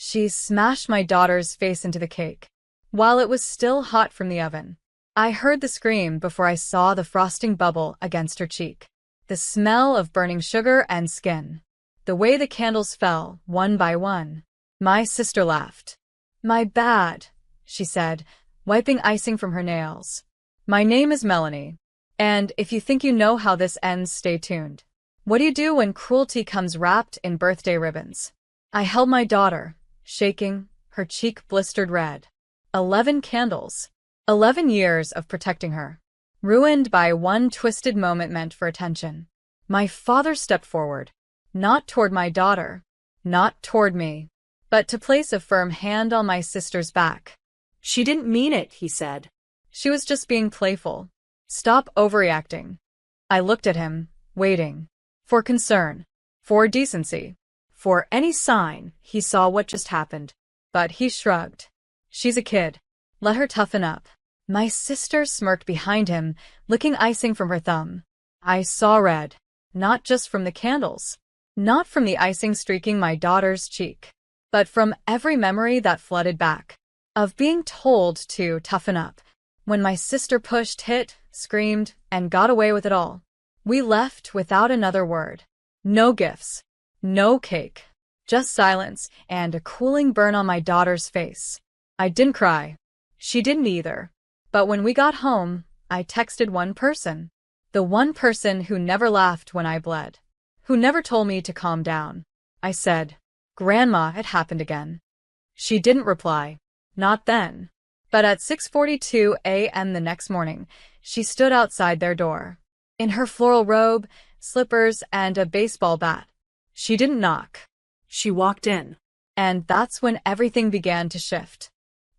She smashed my daughter's face into the cake, while it was still hot from the oven. I heard the scream before I saw the frosting bubble against her cheek. The smell of burning sugar and skin. The way the candles fell, one by one. My sister laughed. "My bad," she said, wiping icing from her nails. "My name is Melanie. And if you think you know how this ends, stay tuned. What do you do when cruelty comes wrapped in birthday ribbons?" I held my daughter, shaking, her cheek blistered red. 11 candles. 11 years of protecting her. Ruined by one twisted moment meant for attention. My father stepped forward. Not toward my daughter. Not toward me. But to place a firm hand on my sister's back. "She didn't mean it," he said. "She was just being playful. Stop overreacting." I looked at him, waiting. For concern. For decency. For any sign he saw what just happened. But he shrugged. "She's a kid. Let her toughen up." My sister smirked behind him, licking icing from her thumb. I saw red. Not just from the candles. Not from the icing streaking my daughter's cheek. But from every memory that flooded back. Of being told to toughen up. When my sister pushed, hit, screamed, and got away with it all. We left without another word. No gifts. No cake. Just silence and a cooling burn on my daughter's face. I didn't cry. She didn't either. But when we got home, I texted one person. The one person who never laughed when I bled. Who never told me to calm down. I said, "Grandma, it happened again." She didn't reply. Not then. But at 6:42 a.m. the next morning, she stood outside their door. In her floral robe, slippers, and a baseball bat. She didn't knock. She walked in. And that's when everything began to shift.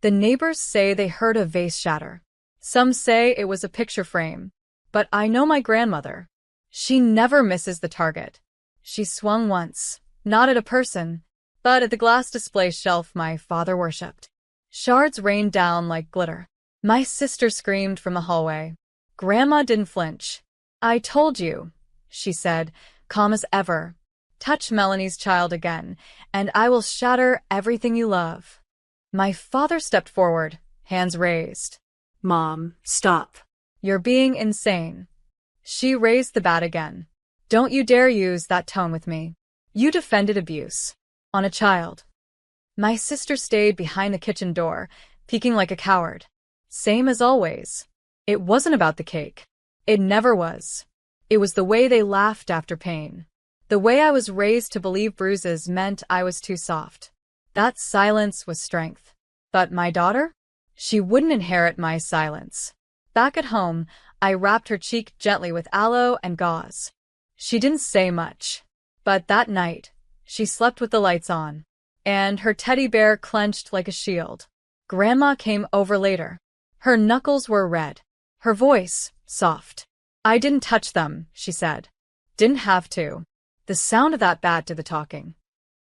The neighbors say they heard a vase shatter. Some say it was a picture frame. But I know my grandmother. She never misses the target. She swung once, not at a person, but at the glass display shelf my father worshipped. Shards rained down like glitter. My sister screamed from the hallway. Grandma didn't flinch. "I told you," she said, calm as ever. "Touch Melanie's child again, and I will shatter everything you love." My father stepped forward, hands raised. "Mom, stop. You're being insane." She raised the bat again. "Don't you dare use that tone with me. You defended abuse. On a child." My sister stayed behind the kitchen door, peeking like a coward. Same as always. It wasn't about the cake. It never was. It was the way they laughed after pain. The way I was raised to believe bruises meant I was too soft. That silence was strength. But my daughter? She wouldn't inherit my silence. Back at home, I wrapped her cheek gently with aloe and gauze. She didn't say much. But that night, she slept with the lights on. And her teddy bear clenched like a shield. Grandma came over later. Her knuckles were red. Her voice, soft. "I didn't touch them," she said. "Didn't have to." The sound of that bat did the talking.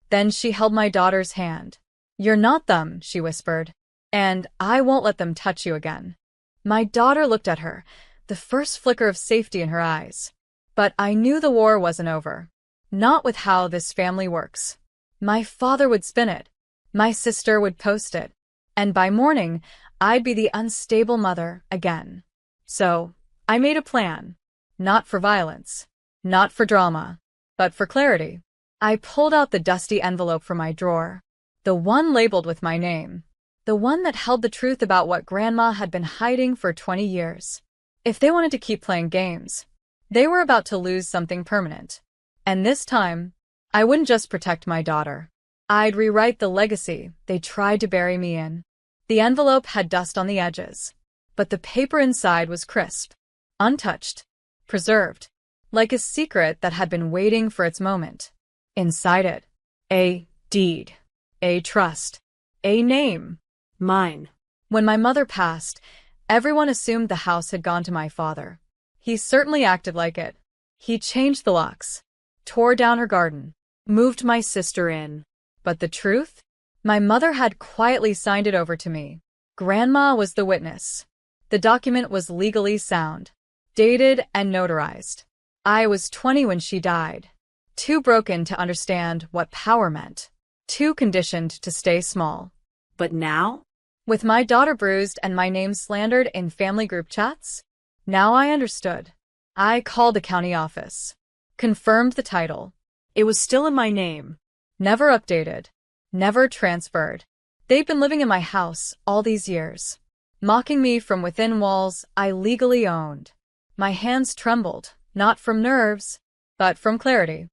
Then she held my daughter's hand. "You're not them," she whispered. "And I won't let them touch you again." My daughter looked at her, the first flicker of safety in her eyes. But I knew the war wasn't over. Not with how this family works. My father would spin it. My sister would post it. And by morning, I'd be the unstable mother again. So, I made a plan. Not for violence. Not for drama. But for clarity. I pulled out the dusty envelope from my drawer. The one labeled with my name. The one that held the truth about what Grandma had been hiding for 20 years. If they wanted to keep playing games, they were about to lose something permanent. And this time, I wouldn't just protect my daughter. I'd rewrite the legacy they tried to bury me in. The envelope had dust on the edges, but the paper inside was crisp, untouched, preserved, like a secret that had been waiting for its moment. Inside it, a deed, a trust, a name. Mine. When my mother passed, everyone assumed the house had gone to my father. He certainly acted like it. He changed the locks, tore down her garden, moved my sister in. But the truth? My mother had quietly signed it over to me. Grandma was the witness. The document was legally sound, dated and notarized. I was 20 when she died, too broken to understand what power meant. Too conditioned to stay small. But now? With my daughter bruised and my name slandered in family group chats? Now I understood. I called the county office. Confirmed the title. It was still in my name. Never updated. Never transferred. They've been living in my house all these years, mocking me from within walls I legally owned. My hands trembled, not from nerves, but from clarity.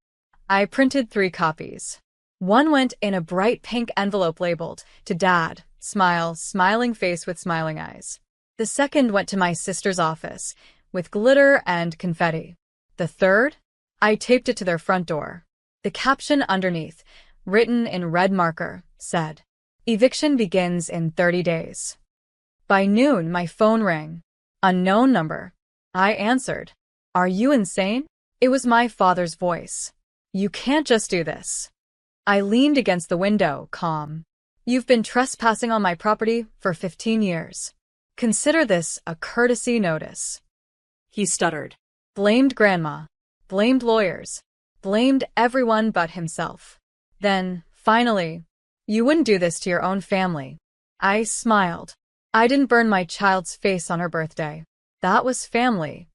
I printed 3 copies. One went in a bright pink envelope labeled, "To Dad, smile, smiling face with smiling eyes." The second went to my sister's office, with glitter and confetti. The third? I taped it to their front door. The caption underneath, written in red marker, said, "Eviction begins in 30 days." By noon, my phone rang. Unknown number. I answered. "Are you insane?" It was my father's voice. "You can't just do this." I leaned against the window, calm. "You've been trespassing on my property for 15 years. Consider this a courtesy notice." He stuttered. Blamed grandma. Blamed lawyers. Blamed everyone but himself. Then, finally, "You wouldn't do this to your own family." I smiled. I didn't burn my child's face on her birthday. That was family.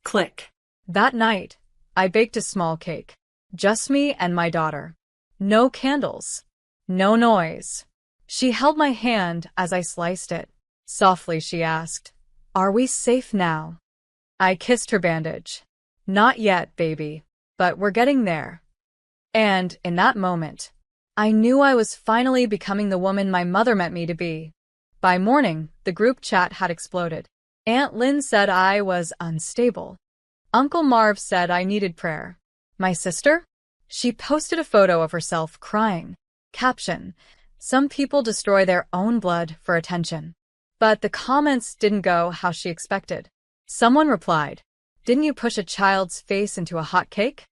Click. That night, I baked a small cake. Just me and my daughter. No candles. No noise. She held my hand as I sliced it. Softly she asked, "Are we safe now?" I kissed her bandage. "Not yet, baby, but we're getting there." And, in that moment, I knew I was finally becoming the woman my mother meant me to be. By morning, the group chat had exploded. Aunt Lynn said I was unstable. Uncle Marv said I needed prayer. My sister? She posted a photo of herself crying. Caption, "Some people destroy their own blood for attention." But the comments didn't go how she expected. Someone replied, "Didn't you push a child's face into a hot cake?"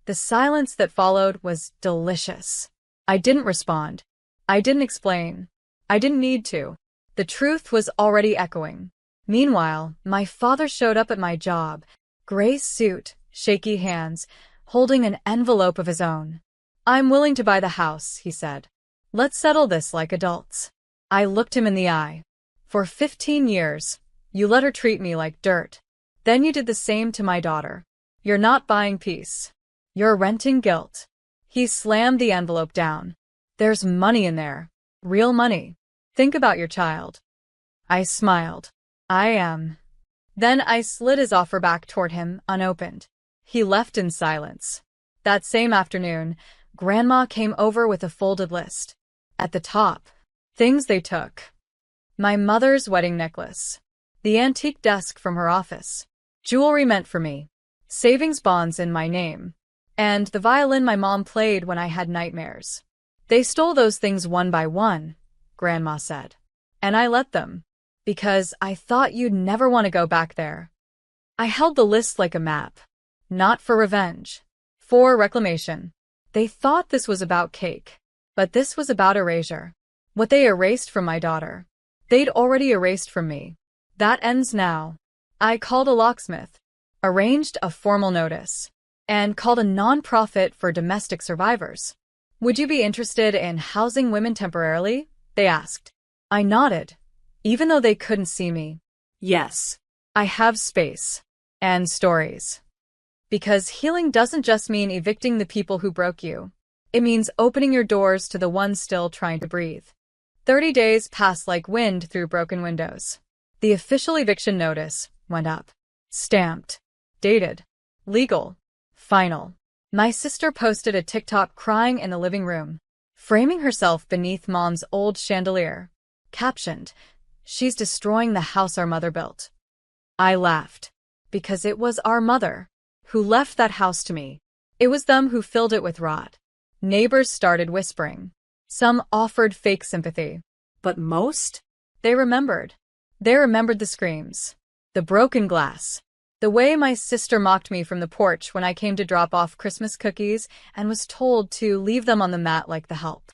The silence that followed was delicious. I didn't respond. I didn't explain. I didn't need to. The truth was already echoing. Meanwhile, my father showed up at my job, gray suit, shaky hands, holding an envelope of his own. "I'm willing to buy the house," he said. "Let's settle this like adults." I looked him in the eye. "For 15 years, you let her treat me like dirt. Then you did the same to my daughter. You're not buying peace. You're renting guilt." He slammed the envelope down. "There's money in there. Real money. Think about your child." I smiled. "I am." Then I slid his offer back toward him, unopened. He left in silence. That same afternoon, Grandma came over with a folded list. At the top, things they took. My mother's wedding necklace. The antique desk from her office. Jewelry meant for me. Savings bonds in my name. And the violin my mom played when I had nightmares. "They stole those things one by one," Grandma said. "And I let them. Because I thought you'd never want to go back there." I held the list like a map. Not for revenge. For reclamation. They thought this was about cake. But this was about erasure. What they erased from my daughter, they'd already erased from me. That ends now. I called a locksmith. Arranged a formal notice. And called a non-profit for domestic survivors. "Would you be interested in housing women temporarily?" they asked. I nodded, even though they couldn't see me. "Yes. I have space. And stories." Because healing doesn't just mean evicting the people who broke you. It means opening your doors to the ones still trying to breathe. 30 days passed like wind through broken windows. The official eviction notice went up. Stamped. Dated. Legal. Final. My sister posted a TikTok crying in the living room, framing herself beneath Mom's old chandelier. Captioned, "She's destroying the house our mother built." I laughed. Because it was our mother who left that house to me. It was them who filled it with rot. Neighbors started whispering. Some offered fake sympathy. But most? They remembered. They remembered the screams. The broken glass. The way my sister mocked me from the porch when I came to drop off Christmas cookies and was told to leave them on the mat like the help.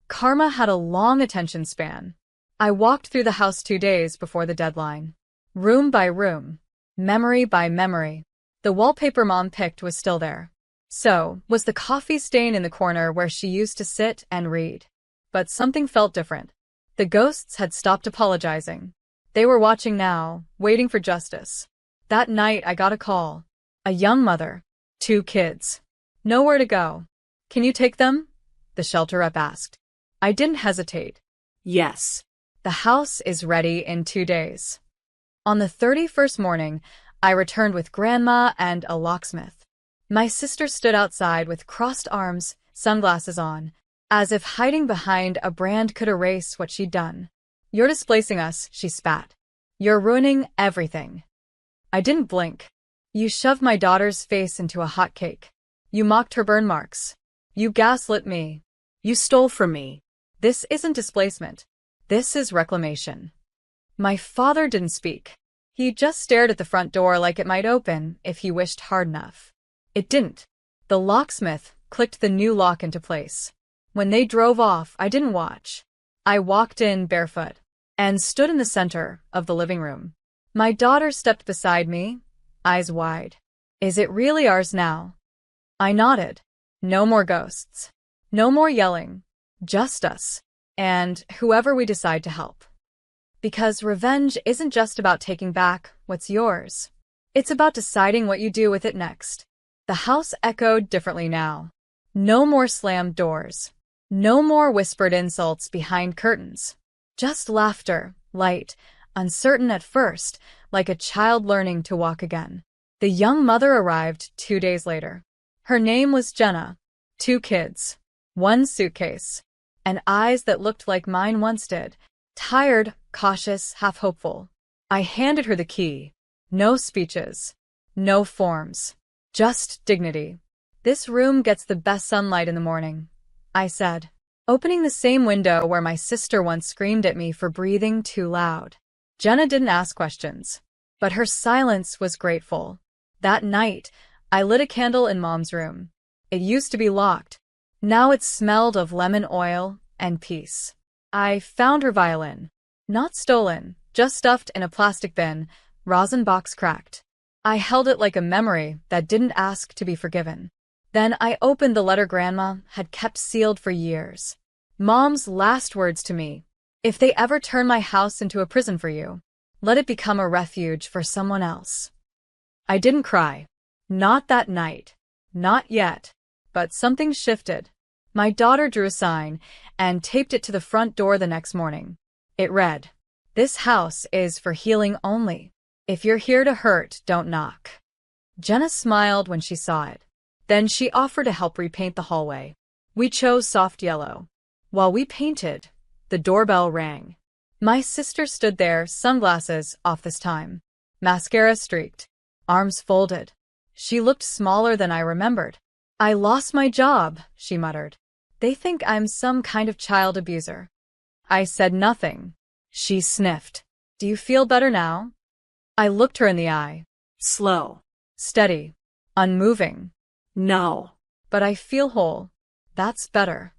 Karma had a long attention span. I walked through the house 2 days before the deadline. Room by room. Memory by memory. The wallpaper Mom picked was still there. So was the coffee stain in the corner where she used to sit and read. But something felt different. The ghosts had stopped apologizing. They were watching now, waiting for justice. That night I got a call. A young mother. 2 kids. Nowhere to go. Can you take them? The shelter rep asked. I didn't hesitate. Yes. The house is ready in 2 days. On the 31st morning, I returned with Grandma and a locksmith. My sister stood outside with crossed arms, sunglasses on, as if hiding behind a brand could erase what she'd done. You're displacing us, she spat. You're ruining everything. I didn't blink. You shoved my daughter's face into a hot cake. You mocked her burn marks. You gaslit me. You stole from me. This isn't displacement. This is reclamation. My father didn't speak. He just stared at the front door like it might open if he wished hard enough. It didn't. The locksmith clicked the new lock into place. When they drove off, I didn't watch. I walked in barefoot and stood in the center of the living room. My daughter stepped beside me, eyes wide. Is it really ours now? I nodded. No more ghosts. No more yelling. Just us. And whoever we decide to help. Because revenge isn't just about taking back what's yours. It's about deciding what you do with it next. The house echoed differently now. No more slammed doors. No more whispered insults behind curtains. Just laughter, light, uncertain at first, like a child learning to walk again. The young mother arrived 2 days later. Her name was Jenna. 2 kids. 1 suitcase. And eyes that looked like mine once did. Tired, cautious, half-hopeful. I handed her the key. No speeches. No forms. Just dignity. This room gets the best sunlight in the morning, I said, opening the same window where my sister once screamed at me for breathing too loud. Jenna didn't ask questions, but her silence was grateful. That night, I lit a candle in Mom's room. It used to be locked. Now it smelled of lemon oil and peace. I found her violin. Not stolen, just stuffed in a plastic bin, rosin box cracked. I held it like a memory that didn't ask to be forgiven. Then I opened the letter Grandma had kept sealed for years. Mom's last words to me. If they ever turn my house into a prison for you, let it become a refuge for someone else. I didn't cry. Not that night. Not yet. But something shifted. My daughter drew a sign and taped it to the front door the next morning. It read, "This house is for healing only. If you're here to hurt, don't knock." Jenna smiled when she saw it. Then she offered to help repaint the hallway. We chose soft yellow. While we painted, the doorbell rang. My sister stood there, sunglasses off this time. Mascara streaked. Arms folded. She looked smaller than I remembered. "I lost my job," she muttered. "They think I'm some kind of child abuser." I said nothing. She sniffed. "Do you feel better now?" I looked her in the eye. Slow. Steady. Unmoving. No. "But I feel whole. That's better."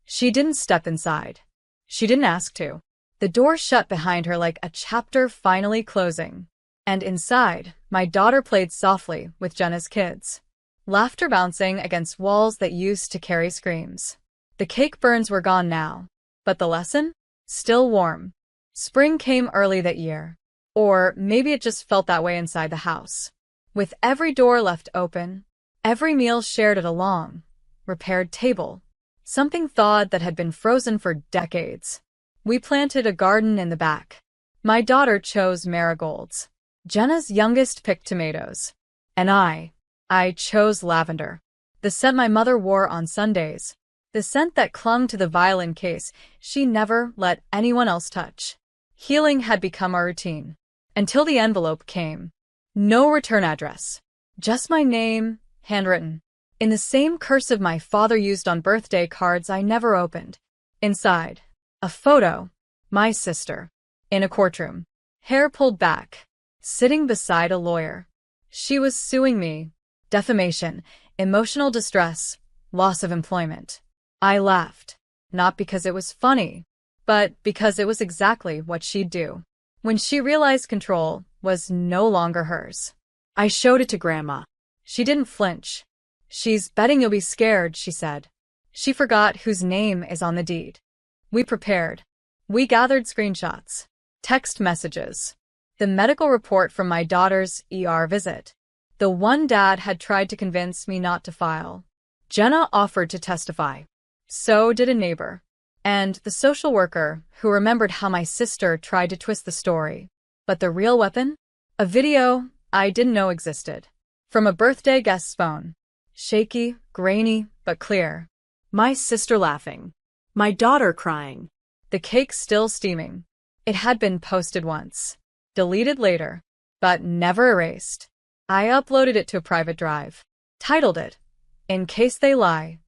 She didn't step inside. She didn't ask to. The door shut behind her like a chapter finally closing. And inside, my daughter played softly with Jenna's kids. Laughter bouncing against walls that used to carry screams. The cake burns were gone now. But the lesson? Still warm. Spring came early that year. Or maybe it just felt that way inside the house. With every door left open, every meal shared at a long, repaired table. Something thawed that had been frozen for decades. We planted a garden in the back. My daughter chose marigolds. Jenna's youngest picked tomatoes. And I chose lavender. The scent my mother wore on Sundays. The scent that clung to the violin case she never let anyone else touch. Healing had become our routine. Until the envelope came. No return address. Just my name, handwritten. In the same cursive my father used on birthday cards I never opened. Inside, a photo. My sister. In a courtroom. Hair pulled back. Sitting beside a lawyer. She was suing me. Defamation, emotional distress, loss of employment. I laughed. Not because it was funny, but because it was exactly what she'd do. When she realized control was no longer hers. I showed it to Grandma. She didn't flinch. She's betting you'll be scared, she said. She forgot whose name is on the deed. We prepared. We gathered screenshots, text messages, the medical report from my daughter's ER visit, the one Dad had tried to convince me not to file. Jenna offered to testify. So did a neighbor. And the social worker, who remembered how my sister tried to twist the story. But the real weapon? A video I didn't know existed. From a birthday guest's phone. Shaky, grainy, but clear. My sister laughing. My daughter crying. The cake still steaming. It had been posted once. Deleted later. But never erased. I uploaded it to a private drive. Titled it, In Case They Lie.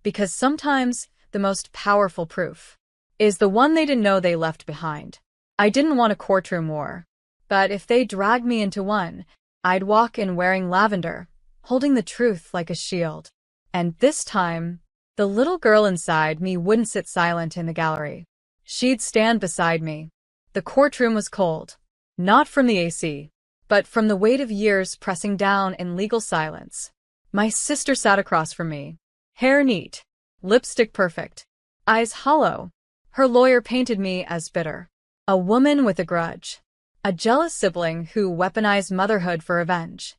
Because sometimes the most powerful proof is the one they didn't know they left behind. I didn't want a courtroom war. But if they dragged me into one, I'd walk in wearing lavender, holding the truth like a shield. And this time, the little girl inside me wouldn't sit silent in the gallery. She'd stand beside me. The courtroom was cold. Not from the AC, but from the weight of years pressing down in legal silence. My sister sat across from me. Hair neat. Lipstick perfect. Eyes hollow. Her lawyer painted me as bitter. A woman with a grudge. A jealous sibling who weaponized motherhood for revenge.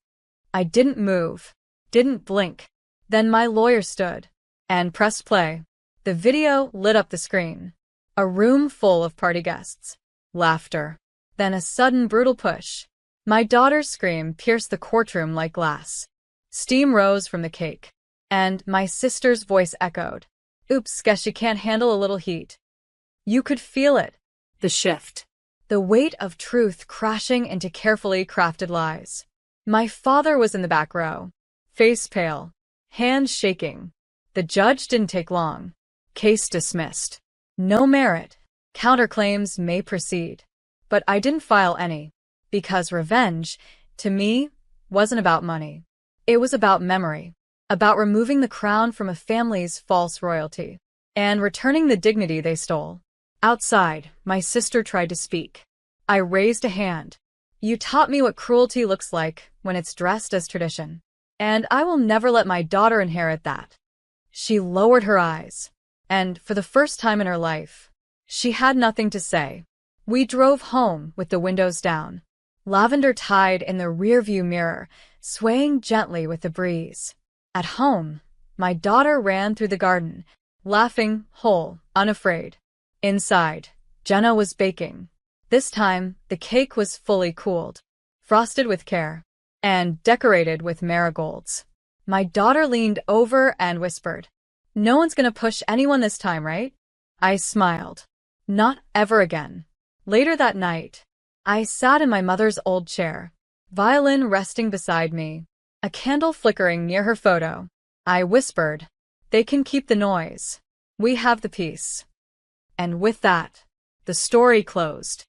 I didn't move. Didn't blink. Then my lawyer stood and pressed play. The video lit up the screen. A room full of party guests. Laughter. Then a sudden brutal push. My daughter's scream pierced the courtroom like glass. Steam rose from the cake. And my sister's voice echoed. Oops, guess she can't handle a little heat. You could feel it. The shift. The weight of truth crashing into carefully crafted lies. My father was in the back row. Face pale. Hands shaking. The judge didn't take long. Case dismissed. No merit. Counterclaims may proceed. But I didn't file any. Because revenge, to me, wasn't about money. It was about memory. About removing the crown from a family's false royalty. And returning the dignity they stole. Outside, my sister tried to speak. I raised a hand. You taught me what cruelty looks like when it's dressed as tradition. And I will never let my daughter inherit that. She lowered her eyes. And for the first time in her life, she had nothing to say. We drove home with the windows down. Lavender tied in the rearview mirror, swaying gently with the breeze. At home, my daughter ran through the garden, laughing, whole, unafraid. Inside, Jenna was baking. This time, the cake was fully cooled, frosted with care, and decorated with marigolds. My daughter leaned over and whispered, "No one's gonna push anyone this time, right?" I smiled. Not ever again. Later that night, I sat in my mother's old chair, violin resting beside me, a candle flickering near her photo. I whispered, "They can keep the noise. We have the peace." And with that, the story closed.